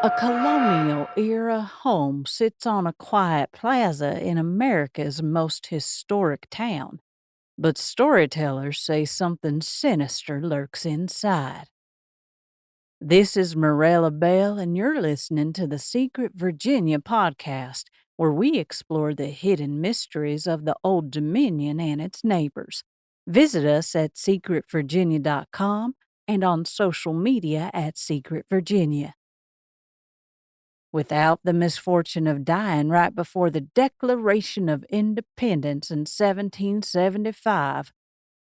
A colonial era home sits on a quiet plaza in America's most historic town, but storytellers say something sinister lurks inside. This is Morella Belle, and you're listening to the Secret Virginia podcast, where we explore the hidden mysteries of the Old Dominion and its neighbors. Visit us at secretvirginia.com and on social media at Secret Virginia. Without the misfortune of dying right before the Declaration of Independence in 1775,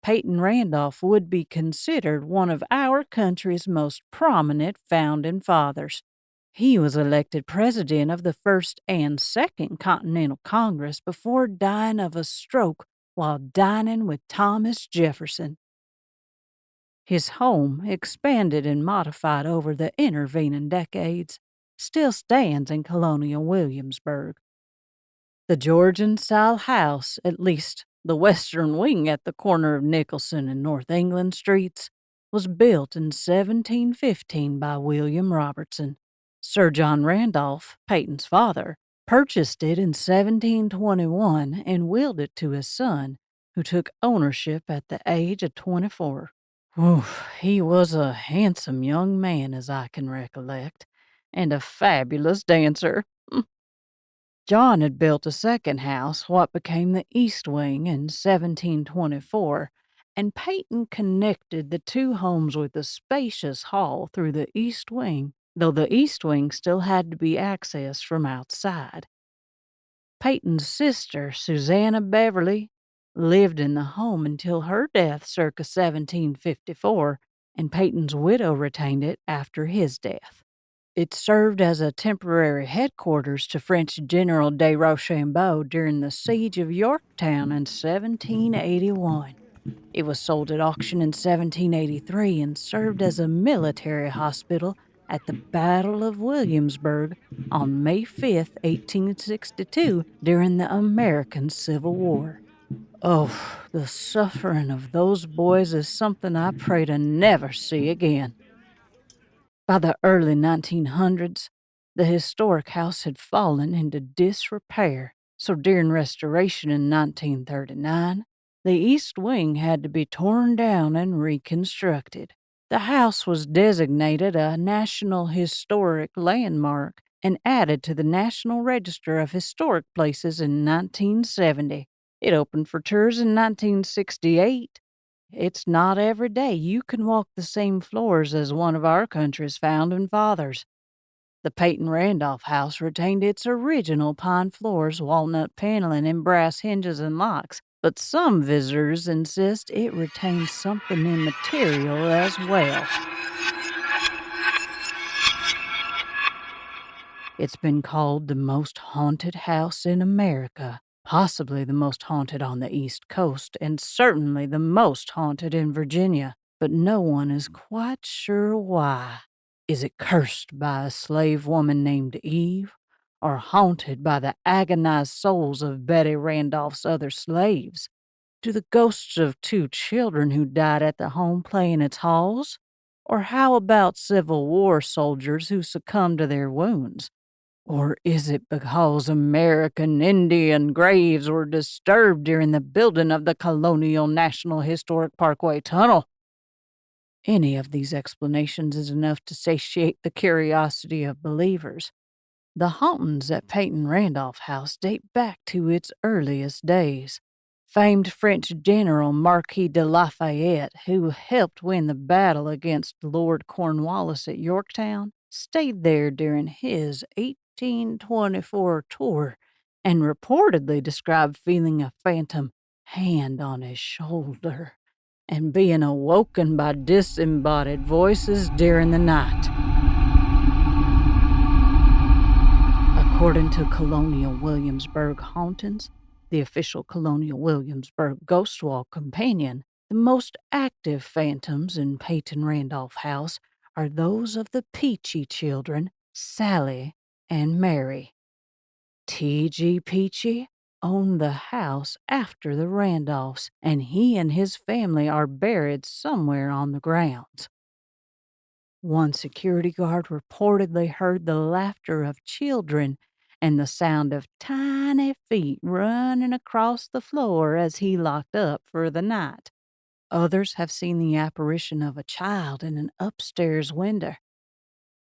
Peyton Randolph would be considered one of our country's most prominent founding fathers. He was elected president of the First and Second Continental Congress before dying of a stroke while dining with Thomas Jefferson. His home, expanded and modified over the intervening decades, still stands in Colonial Williamsburg. The Georgian-style house, at least the western wing at the corner of Nicholson and North England Streets, was built in 1715 by William Robertson. Sir John Randolph, Peyton's father, purchased it in 1721 and willed it to his son, who took ownership at the age of 24. He was a handsome young man, as I can recollect, and a fabulous dancer. John had built a second house, what became the East Wing, in 1724, and Peyton connected the two homes with a spacious hall through the East Wing, though the East Wing still had to be accessed from outside. Peyton's sister, Susanna Beverly, lived in the home until her death circa 1754, and Peyton's widow retained it after his death. It served as a temporary headquarters to French General de Rochambeau during the Siege of Yorktown in 1781. It was sold at auction in 1783 and served as a military hospital at the Battle of Williamsburg on May 5, 1862, during the American Civil War. Oh, the suffering of those boys is something I pray to never see again. By the early 1900s, the historic house had fallen into disrepair, so during restoration in 1939, the East Wing had to be torn down and reconstructed. The house was designated a National Historic Landmark and added to the National Register of Historic Places in 1970. It opened for tours in 1968. It's not every day you can walk the same floors as one of our country's founding fathers. The Peyton Randolph House retained its original pine floors, walnut paneling, and brass hinges and locks, but some visitors insist it retains something immaterial as well. It's been called the most haunted house in America, possibly the most haunted on the East Coast, and certainly the most haunted in Virginia, but no one is quite sure why. Is it cursed by a slave woman named Eve, or haunted by the agonized souls of Betty Randolph's other slaves? Do the ghosts of two children who died at the home play in its halls? Or how about Civil War soldiers who succumbed to their wounds? Or is it because American Indian graves were disturbed during the building of the Colonial National Historic Parkway tunnel? Any of these explanations is enough to satiate the curiosity of believers. The hauntings at Peyton Randolph House date back to its earliest days. Famed French General Marquis de Lafayette, who helped win the battle against Lord Cornwallis at Yorktown, stayed there during his 1824 tour and reportedly described feeling a phantom hand on his shoulder and being awoken by disembodied voices during the night. According to Colonial Williamsburg Hauntings, the official Colonial Williamsburg Ghost Walk companion, the most active phantoms in Peyton Randolph House are those of the Peachy children, Sally and Mary. T.G. Peachy owned the house after the Randolphs, and he and his family are buried somewhere on the grounds. One security guard reportedly heard the laughter of children and the sound of tiny feet running across the floor as he locked up for the night. Others have seen the apparition of a child in an upstairs window.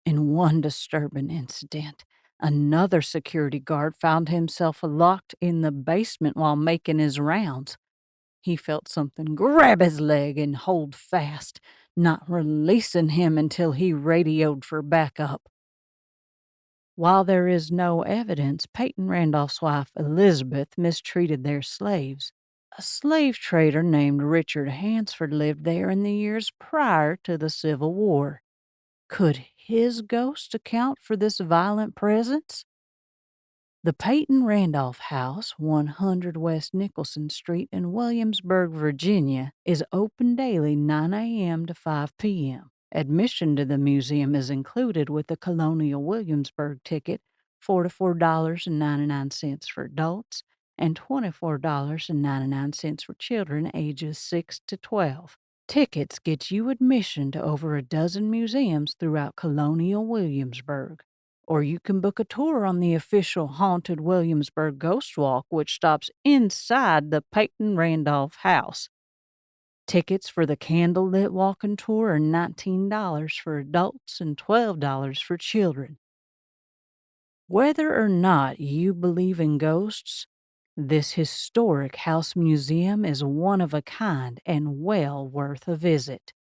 In one disturbing incident, another security guard found himself locked in the basement while making his rounds. He felt something grab his leg and hold fast, not releasing him until he radioed for backup. While there is no evidence Peyton Randolph's wife Elizabeth mistreated their slaves, a slave trader named Richard Hansford lived there in the years prior to the Civil War. Could his ghost account for this violent presence? The Peyton Randolph House, 100 West Nicholson Street in Williamsburg, Virginia, is open daily 9 a.m. to 5 p.m. Admission to the museum is included with the Colonial Williamsburg ticket, $44.99 for adults and $24.99 for children ages 6 to 12. Tickets get you admission to over a dozen museums throughout Colonial Williamsburg. Or you can book a tour on the official Haunted Williamsburg Ghost Walk, which stops inside the Peyton Randolph House. Tickets for the candlelit walking tour are $19 for adults and $12 for children. Whether or not you believe in ghosts, this historic house museum is one of a kind and well worth a visit.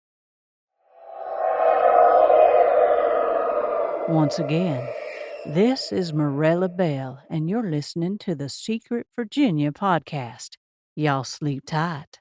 Once again, this is Morella Belle, and you're listening to the Secret Virginia podcast. Y'all sleep tight.